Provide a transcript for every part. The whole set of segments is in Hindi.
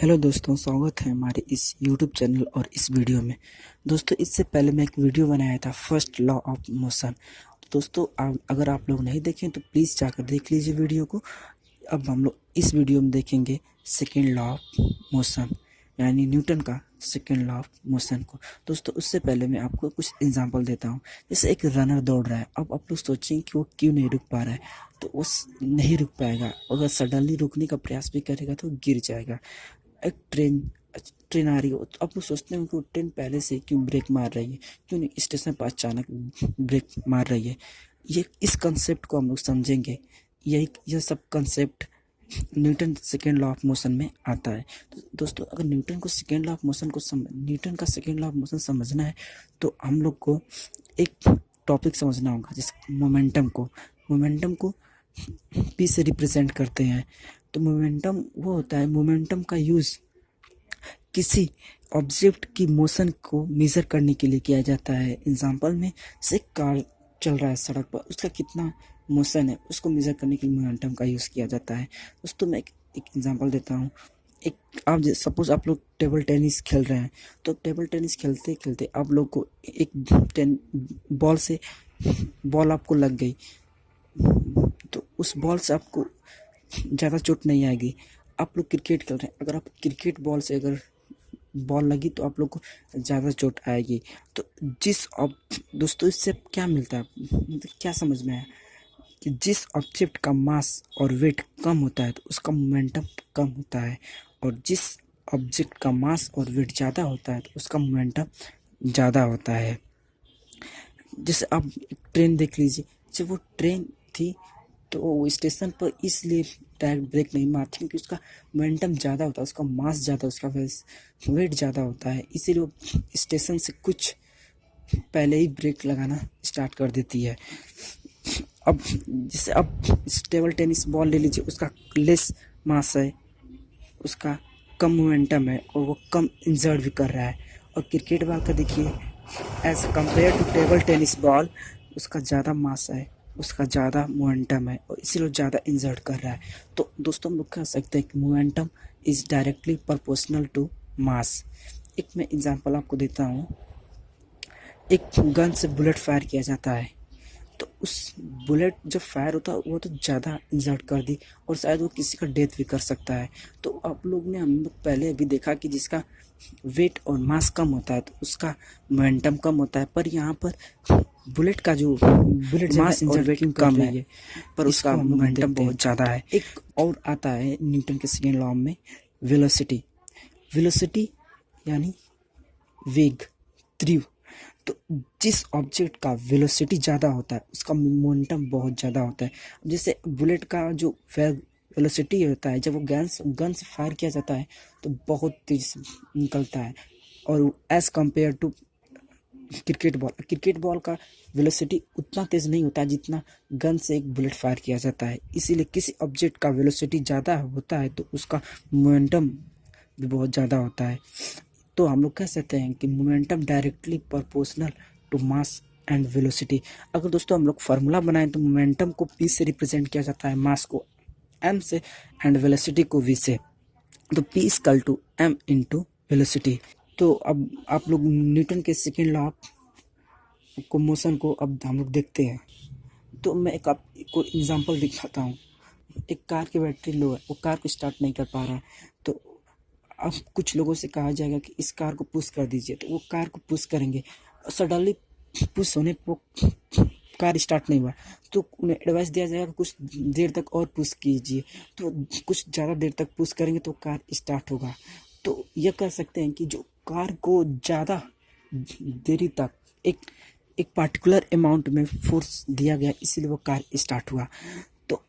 हेलो दोस्तों, स्वागत है हमारे इस यूट्यूब चैनल और इस वीडियो में। दोस्तों, इससे पहले मैं एक वीडियो बनाया था फर्स्ट लॉ ऑफ मोशन। दोस्तों, अगर आप लोग नहीं देखें तो प्लीज़ जाकर देख लीजिए वीडियो को। अब हम लोग इस वीडियो में देखेंगे सेकेंड लॉ ऑफ मोशन, यानी न्यूटन का सेकेंड लॉ ऑफ मोशन को। दोस्तों, उससे पहले मैं आपको कुछ एग्जांपल देता हूँ। जैसे एक रनर दौड़ रहा है, अब आप लोग सोचेंगे कि वो क्यों नहीं रुक पा रहा है, तो वो नहीं रुक पाएगा। अगर सडनली रुकने का प्रयास भी करेगा तो गिर जाएगा। एक ट्रेन आ रही हो तो आप लोग सोचते हैं कि वो ट्रेन पहले से क्यों ब्रेक मार रही है, क्यों नहीं स्टेशन पर अचानक ब्रेक मार रही है। ये इस कंसेप्ट को हम लोग समझेंगे। यह सब concept Newton second law of motion में आता है। तो दोस्तों, अगर न्यूटन का सेकेंड लॉ ऑफ मोशन समझना है तो हम लोग को एक टॉपिक समझना होगा, जिस मोमेंटम को पी से रिप्रेजेंट करते हैं। तो मोमेंटम वो होता है, मोमेंटम का यूज़ किसी ऑब्जेक्ट की मोशन को मेज़र करने के लिए किया जाता है। एग्जांपल में से कार चल रहा है सड़क पर, उसका कितना मोशन है उसको मेज़र करने के लिए मोमेंटम का यूज़ किया जाता है। दोस्तों, मैं एक एग्जांपल देता हूँ। आप सपोज आप लोग टेबल टेनिस खेल रहे हैं, तो टेबल टेनिस खेलते खेलते आप लोग को एक बॉल आपको लग गई, तो उस बॉल से आपको ज़्यादा चोट नहीं आएगी। आप लोग क्रिकेट खेल रहे हैं, अगर आप क्रिकेट बॉल से अगर बॉल लगी तो आप लोग को ज़्यादा चोट आएगी। तो दोस्तों, इससे क्या मिलता है, मतलब क्या समझ में आया कि जिस ऑब्जेक्ट का मास और वेट कम होता है तो उसका मोमेंटम कम होता है, और जिस ऑब्जेक्ट का मास और वेट ज़्यादा होता है तो उसका मोमेंटम ज़्यादा होता है। जैसे आप एक ट्रेन देख लीजिए, जब वो ट्रेन थी तो वो स्टेशन पर इसलिए डायरेक्ट ब्रेक नहीं मारती क्योंकि उसका मोमेंटम ज़्यादा होता है, उसका मास ज़्यादा, उसका वेट ज़्यादा होता है, इसीलिए वो स्टेशन से कुछ पहले ही ब्रेक लगाना स्टार्ट कर देती है। अब जैसे अब टेबल टेनिस बॉल ले लीजिए, उसका लेस मास है, उसका कम मोमेंटम है और वो कम इंजर्ड भी कर रहा है। और क्रिकेट बॉल का देखिए, as compare to table tennis ball, उसका ज़्यादा मास है, उसका ज़्यादा मोमेंटम है और इसीलिए ज़्यादा इंजर्ड कर रहा है। तो दोस्तों, हम लोग कह सकते हैं कि momentum is directly proportional to mass. एक मैं एग्जांपल आपको देता हूँ। एक गन से बुलेट फायर किया जाता है, तो उस बुलेट जब फायर होता है वो तो ज़्यादा इंजर्ड कर दी और शायद वो किसी का डेथ भी कर सकता है। तो आप लोग ने हम लोग पहले अभी देखा कि जिसका वेट और मास कम होता है तो उसका मोमेंटम कम होता है, पर यहाँ पर बुलेट का जो मास और वेट कम है पर उसका मोमेंटम बहुत ज़्यादा है। एक और आता है न्यूटन के सेकेंड लॉ में, वेलोसिटी यानी वेग, तीव्र। तो जिस ऑब्जेक्ट का वेलोसिटी ज़्यादा होता है उसका मोमेंटम बहुत ज़्यादा होता है। जैसे बुलेट का जो वेलोसिटी होता है, जब वो गन से फायर किया जाता है तो बहुत तेज निकलता है, और as compare to cricket ball का वेलोसिटी उतना तेज़ नहीं होता जितना गन से एक बुलेट फायर किया जाता है। इसीलिए किसी ऑब्जेक्ट का वेलोसिटी ज़्यादा होता है तो उसका मोमेंटम भी बहुत ज़्यादा होता है। तो हम लोग कह सकते हैं कि momentum directly proportional to mass and velocity. अगर दोस्तों हम लोग फार्मूला बनाएं तो मोमेंटम को पी से रिप्रेजेंट किया जाता है, मास को एम से एंड वेलोसिटी को वी से। तो P equal to M into velocity. तो अब आप लोग न्यूटन के सेकेंड लॉ को मोशन को अब हम लोग देखते हैं। तो मैं आपको एग्जांपल दिखाता हूँ। एक कार की बैटरी लो है, वो कार को स्टार्ट नहीं कर पा रहा है, तो अब कुछ लोगों से कहा जाएगा कि इस कार को पुश कर दीजिए, तो वो कार को पुश करेंगे। सडनली पुश होने पर कार स्टार्ट नहीं हुआ तो उन्हें एडवाइस दिया जाएगा कुछ देर तक और पुश कीजिए, तो कुछ ज़्यादा देर तक पुश करेंगे तो कार स्टार्ट होगा। तो यह कह सकते हैं कि जो कार को ज़्यादा देरी तक एक पार्टिकुलर अमाउंट में फोर्स दिया गया, इसीलिए वो कार स्टार्ट हुआ। तो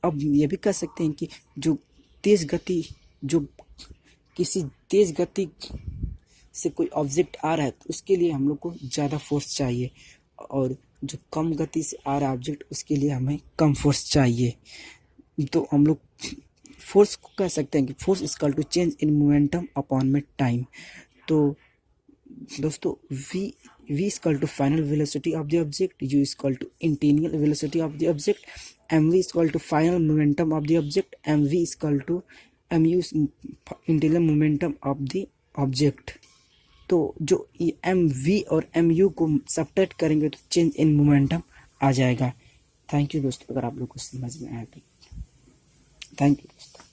अब ये भी कह सकते हैं कि जो किसी तेज़ गति से कोई ऑब्जेक्ट आ रहा है तो उसके लिए हम लोग को ज़्यादा फोर्स चाहिए, और जो कम गति से आ रहा है ऑब्जेक्ट उसके लिए हमें कम फोर्स चाहिए। तो हम लोग फोर्स को कह सकते हैं कि force equal to change in momentum upon में टाइम। तो दोस्तों, V equal to final velocity of the object, U equal to interior velocity of the object, M V equal to final momentum of the object, M V equal to M U interior momentum of the object. तो जो एम वी और एम यू को सब्ट्रैक्ट करेंगे तो चेंज इन मोमेंटम आ जाएगा। थैंक यू दोस्तों, अगर आप लोग को समझ में आया तो थैंक यू दोस्तों।